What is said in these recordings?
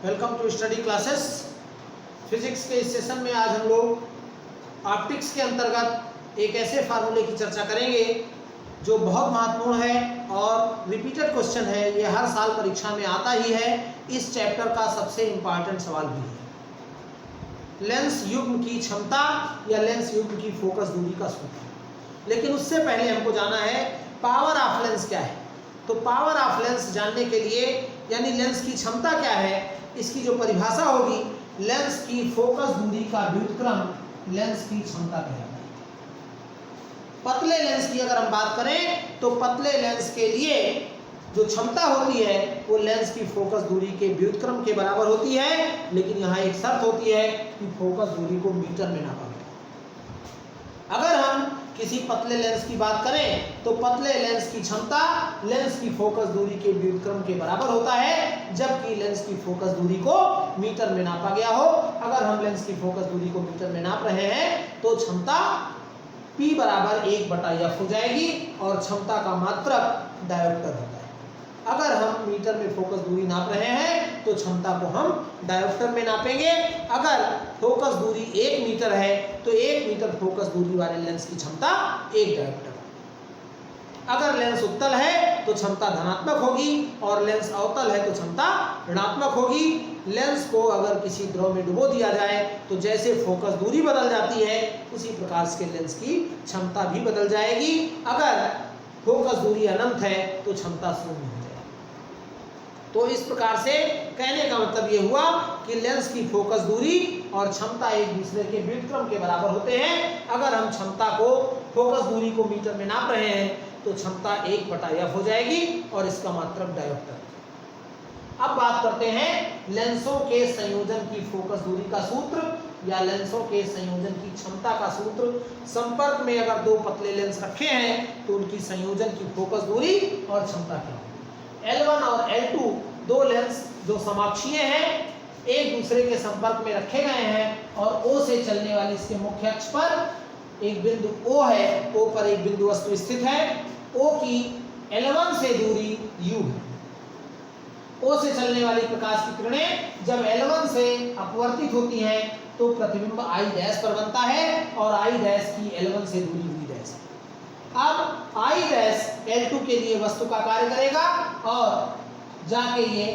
Welcome to study classes. Physics के इस session में आज हम लोग ऑप्टिक्स के अंतर्गत एक ऐसे फार्मूले की चर्चा करेंगे जो बहुत महत्वपूर्ण है और रिपीटेड क्वेश्चन है। ये हर साल परीक्षा में आता ही है। इस चैप्टर का सबसे इम्पॉर्टेंट सवाल भी है लेंस युग्म की क्षमता या लेंस युग्म की फोकस दूरी का सूत्र। लेकिन उससे पहले हमको जाना है पावर ऑफ लेंस क्या है। तो पावर ऑफ लेंस जानने के लिए यानी लेंस की क्षमता क्या है, इसकी जो परिभाषा होगी लेंस की फोकस दूरी का व्युत्क्रम लेंस की क्षमता कहलाता है। पतले लेंस की अगर हम बात करें तो पतले लेंस के लिए जो क्षमता होती है वो लेंस की फोकस दूरी के व्युत्क्रम के बराबर होती है। लेकिन यहाँ एक शर्त होती है कि फोकस दूरी को मीटर में नापा गया। अगर हम किसी पतले लेंस की बात करें तो पतले लेंस की क्षमता लेंस की फोकस दूरी के व्युत्क्रम के बराबर होता है, जबकि लेंस की फोकस दूरी को मीटर में नापा गया हो। अगर हम लेंस की फोकस दूरी को मीटर में नाप रहे हैं तो क्षमता P बराबर 1/f हो जाएगी और क्षमता का मात्रक डायोप्टर होता है। अगर हम मीटर में फोकस दूरी नाप रहे हैं तो क्षमता को हम डायोप्टर में नापेंगे। अगर फोकस दूरी 1 मीटर है तो 1 मीटर फोकस दूरी वाले लेंस की क्षमता 1 डायोप्टर। अगर लेंस उत्तल है तो क्षमता धनात्मक होगी और लेंस अवतल है तो क्षमता ऋणात्मक होगी। लेंस को अगर किसी द्रव में डुबो दिया जाए तो जैसे फोकस दूरी बदल जाती है उसी प्रकार से लेंस की क्षमता भी बदल जाएगी। अगर फोकस दूरी अनंत है तो क्षमता शून्य हो जाएगी। तो इस प्रकार से कहने का मतलब ये हुआ कि लेंस की फोकस दूरी और क्षमता एक दूसरे के व्युत्क्रम के बराबर होते हैं। अगर हम क्षमता को फोकस दूरी को मीटर में नाप रहे हैं तो क्षमता 1/f हो जाएगी और इसका मात्रक डायोप्टर। अब बात करते हैं लेंसों के संयोजन की फोकस दूरी का सूत्र या लेंसों के संयोजन की क्षमता का सूत्र। संपर्क में अगर दो पतले लेंस रखे हैं तो उनकी संयोजन की फोकस दूरी और क्षमता क्या होगी। L1 और L2 दो लेंस जो समाक्षीय हैं एक दूसरे के संपर्क में रखे गए हैं और O से चलने वाली इसके मुख्य अक्ष पर एक बिंदु O है। O पर एक बिंदु वस्तु स्थित है। O की L1 से दूरी U है। O से चलने वाली प्रकाश की किरणें जब L1 से अपवर्तित होती हैं तो प्रतिबिंब I डैश पर बनता है और I डैश की L1 से दूरी V डैश है। अब I डैश L2 के लिए वस्तु का कार्य करेगा और जाके ये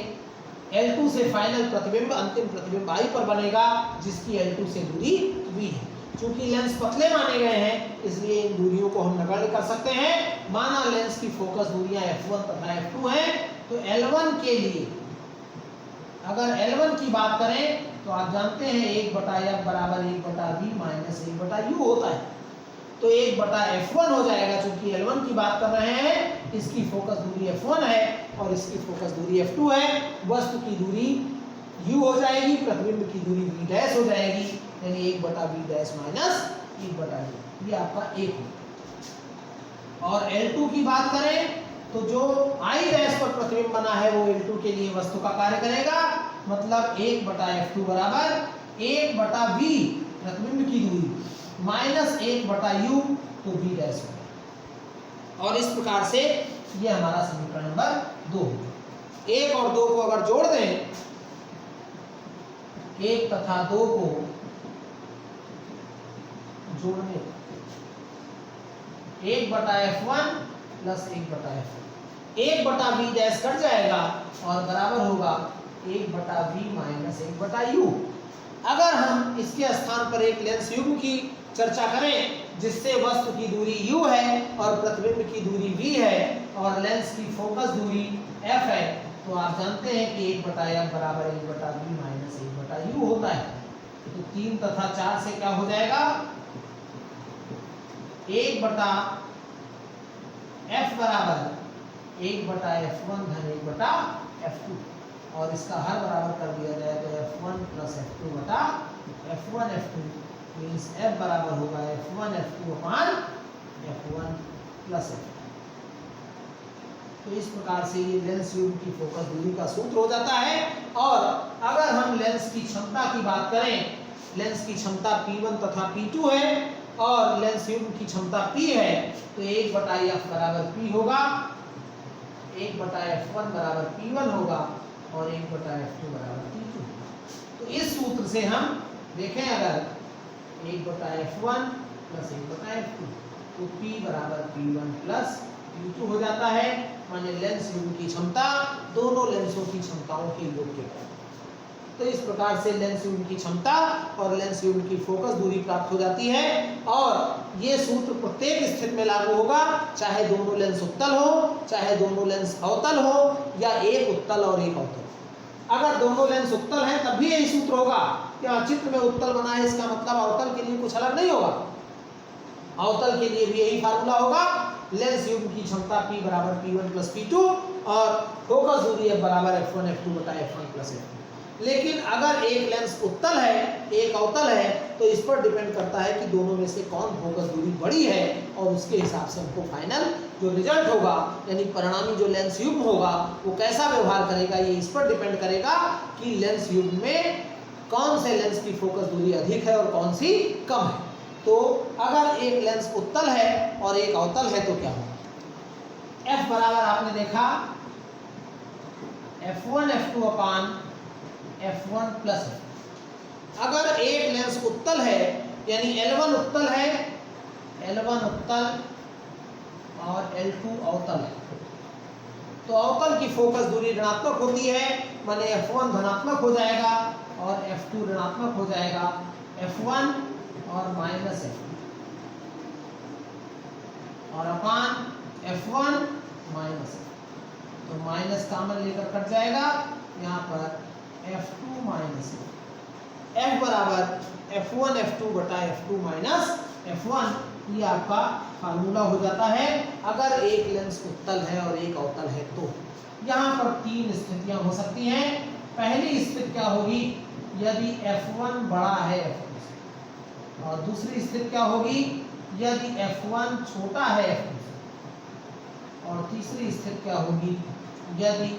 L2 से फाइनल प्रतिबिंब अंतिम प्रतिबिंब I पर बनेगा जिसकी L2 से दूरी V है। चूंकि लेंस पतले माने गए हैं इसलिए इन दूरियों को हम नगण्य कर सकते हैं। माना लेंस की फोकस दूरियां F1 तथा F2 हैं तो L1 के लिए अगर L1 की बात करें तो आप जानते हैं 1/f बराबर 1/v माइनस 1/u होता है। तो 1/f1 हो जाएगा। चूंकि L1 की बात कर रहे हैं इसकी फोकस दूरी F1 है और इसकी फोकस दूरी F2 है। वस्तु की दूरी u हो जाएगी, प्रतिबिंब की दूरी v डैश हो जाएगी, यानी 1/v डैश माइनस 1/u, ये आपका 1 होगा। और L2 की बात करें तो जो I डैश पर प्रतिबिंब बना है वो L2 के लिए वस्तु का कार्य करेगा। मतलब 1/f2 बराबर 1/v प्रतिबिंब की दूरी माइनस 1/u तो v डैश हो गया। और इस प्रकार से ये हमारा समीकरण नंबर 2 होगा। 1 और 2 को अगर जोड़ दें, 1 तथा 2 को जोड़ने 1/f1 plus 1/f 1/v dash cut जाएगा और बराबर होगा 1/v माइनस 1/u। अगर हम इसके स्थान पर एक लेंस युग्म की चर्चा करें जिससे वस्तु की दूरी u है और प्रतिबिंब की दूरी v है और लेंस की फोकस दूरी f है तो आप जानते हैं कि 1/f बराबर 1/v माइनस 1/u होता है। तो 3 तथा 4 से क्या हो जाएगा 1/f बराबर 1/f1 धन 1/f2 और इसका हर बराबर कर दिया जाए तो f1 प्लस f2 बटा f1 f2 मीन्स f बराबर होगा f1 f2 अपान f1 प्लस f। तो इस प्रकार से ये लेंस युग्म की फोकस दूरी का सूत्र हो जाता है। और अगर हम लेंस की क्षमता की बात करें, लेंस की क्षमता P1 तथा P2 है और लेंस युग्म की क्षमता P है तो 1/f बराबर P होगा, 1/f1 बराबर P1 होगा और 1/f2 बराबर P2। से हम देखें अगर 1/f1 प्लस 1/f2 तो P बराबर P1 प्लस P2 हो जाता है, माने लेंस युग्म की क्षमता दोनों लेंसों की क्षमताओं के योग के बराबर। तो इस प्रकार से लेंस युग्म की क्षमता और लेंस युग्म की फोकस दूरी प्राप्त हो जाती है और ये सूत्र प्रत्येक स्थिति में लागू होगा, चाहे दोनों लेंस उत्तल हो, चाहे दोनों लेंस अवतल हो, या एक उत्तल और एक अवतल। अगर दोनों लेंस उत्तल हैं तब भी यही सूत्र होगा कि चित्र में उत्तल बना है, इसका मतलब अवतल के लिए कुछ अलग नहीं होगा। अवतल के लिए भी यही फार्मूला होगा, लेंस युग्म की क्षमता P बराबर P1 प्लस P2 और फोकस दूरी F बराबर F1 F2 बटा F1 प्लस F2। लेकिन अगर एक लेंस उत्तल है एक अवतल है तो इस पर डिपेंड करता है कि दोनों में से कौन फोकस दूरी बड़ी है और उसके हिसाब से हमको फाइनल जो रिजल्ट होगा यानी परिणामी जो लेंस युग्म होगा वो कैसा व्यवहार करेगा, ये इस पर डिपेंड करेगा कि लेंस युग्म में कौन से लेंस की फोकस दूरी अधिक है और कौन सी कम है। तो अगर एक लेंस उत्तल है और एक अवतल है तो क्या होगा, F बराबर आपने देखा F1 F2 अपान F1 प्लस F। अगर एक लेंस उत्तल है यानी L1 उत्तल है, L1 उत्तल और L2 अवतल है, तो अवतल की फोकस दूरी ऋणात्मक होती है, माने F1 धनात्मक हो जाएगा और F2 ऋणात्मक हो जाएगा, F1 और माइनस F2 और अपान F1 माइनस F2, तो माइनस कॉमन लेकर कट जाएगा, यहाँ पर F2 माइनस F बराबर F1 F2 बटा F2 माइनस F1, ये आपका फार्मूला हो जाता है अगर एक लेंस उत्तल है और एक अवतल है। तो यहाँ पर तीन स्थितियां हो सकती हैं। पहली स्थिति क्या होगी, यदि F1 बड़ा है F2 से, और दूसरी स्थिति क्या होगी यदि F1 छोटा है F2 से, और तीसरी स्थिति क्या होगी यदि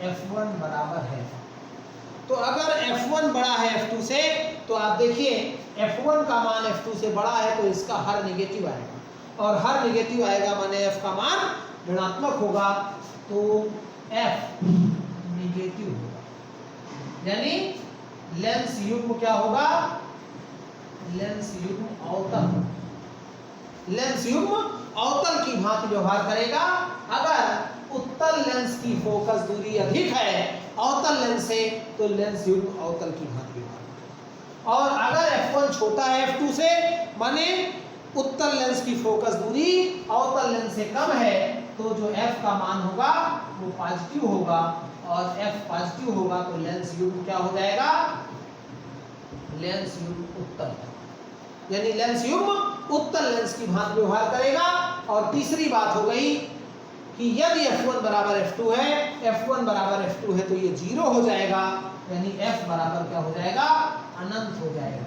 F1 बराबर है। तो अगर F1 बड़ा है F2 से तो आप देखिए F1 का मान F2 से बड़ा है तो इसका हर नेगेटिव आएगा, और हर नेगेटिव आएगा माने F का मान ऋणात्मक होगा, तो F नेगेटिव होगा, यानी लेंस युग्म क्या होगा, लेंस युग्म अवतल, लेंस युग्म अवतल की भांति व्यवहार करेगा। अगर उत्तल लेंस की फोकस दूरी अधिक है अवतल लेंस से तो लेंस युग्म अवतल की भांति व्यवहार, और अगर F1 छोटा है F2 से माने उत्तल लेंस की फोकस दूरी अवतल लेंस से कम है तो जो F का मान होगा वो पॉजिटिव होगा, और F पॉजिटिव होगा तो लेंस युग्म क्या हो जाएगा, लेंस युग्म उत्तल, यानी लेंस युग्म उत्तल लेंस की भांति व्यवहार करेगा। और तीसरी बात हो गई कि यदि F1 बराबर F2 है, F1 बराबर F2 है तो ये 0 हो जाएगा, यानी F बराबर क्या हो जाएगा, अनंत हो जाएगा।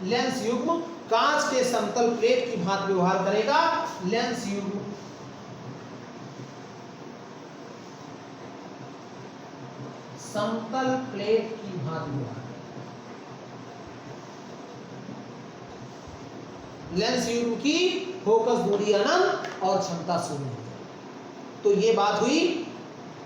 लेंस युग्म कांच के समतल प्लेट की भांति व्यवहार करेगा, लेंस युग्म समतल प्लेट की भांति व्यवहार, लेंस युग्म की फोकस दूरी अनंत और क्षमता शून्य। तो ये बात हुई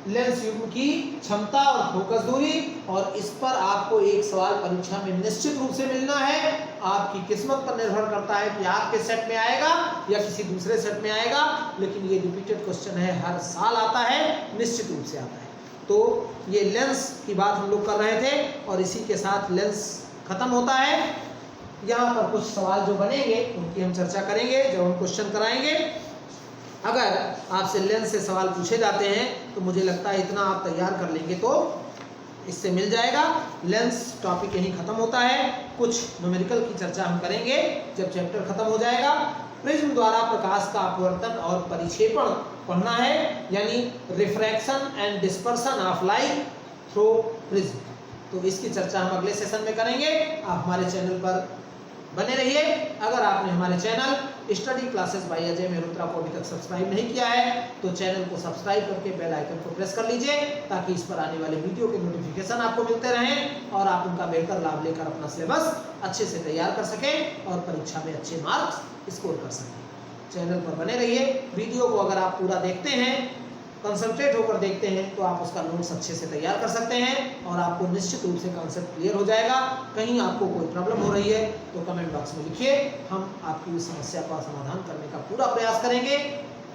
लेंस युग्म की क्षमता और फोकस दूरी, और इस पर आपको एक सवाल परीक्षा में निश्चित रूप से मिलना है। आपकी किस्मत पर निर्भर करता है कि आपके सेट में आएगा या किसी दूसरे सेट में आएगा, लेकिन ये रिपीटेड क्वेश्चन है, हर साल आता है, निश्चित रूप से आता है। तो ये लेंस की बात हम लोग कर रहे थे और इसी के साथ लेंस खत्म होता है। यहाँ पर कुछ सवाल जो बनेंगे उनकी हम चर्चा करेंगे जब हम क्वेश्चन कराएंगे। अगर आपसे लेंस से सवाल पूछे जाते हैं तो मुझे लगता है इतना आप तैयार कर लेंगे तो इससे मिल जाएगा। लेंस टॉपिक यहीं खत्म होता है। कुछ न्यूमेरिकल की चर्चा हम करेंगे जब चैप्टर खत्म हो जाएगा। प्रिज्म द्वारा प्रकाश का अपवर्तन और परिक्षेपण पढ़ना है, यानी refraction and dispersion of light through prism. तो इसकी चर्चा हम अगले सेशन में करेंगे। आप हमारे चैनल पर बने रहिए। अगर आपने हमारे channel study classes bye Ajay Mehrotra को अभी तक सब्सक्राइब नहीं किया है तो चैनल को सब्सक्राइब करके बेल आइकन को प्रेस कर लीजिए, ताकि इस पर आने वाले वीडियो के नोटिफिकेशन आपको मिलते रहें और आप उनका बेहतर लाभ लेकर अपना सिलेबस अच्छे से तैयार कर सकें और परीक्षा में अच्छे मार्क्स स्कोर कर सकें। चैनल पर बने रहिए। वीडियो को अगर आप पूरा देखते हैं कंसंट्रेट होकर देखते हैं तो आप उसका नोट्स अच्छे से तैयार कर सकते हैं और आपको निश्चित रूप से कॉन्सेप्ट क्लियर हो जाएगा। कहीं आपको कोई प्रॉब्लम हो रही है तो कमेंट बॉक्स में लिखिए, हम आपकी उस समस्या का समाधान करने का पूरा प्रयास करेंगे।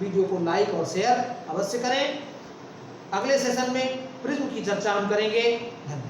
वीडियो को लाइक और शेयर अवश्य करें। अगले सेशन में प्रिज्म की चर्चा हम करेंगे। धन्यवाद।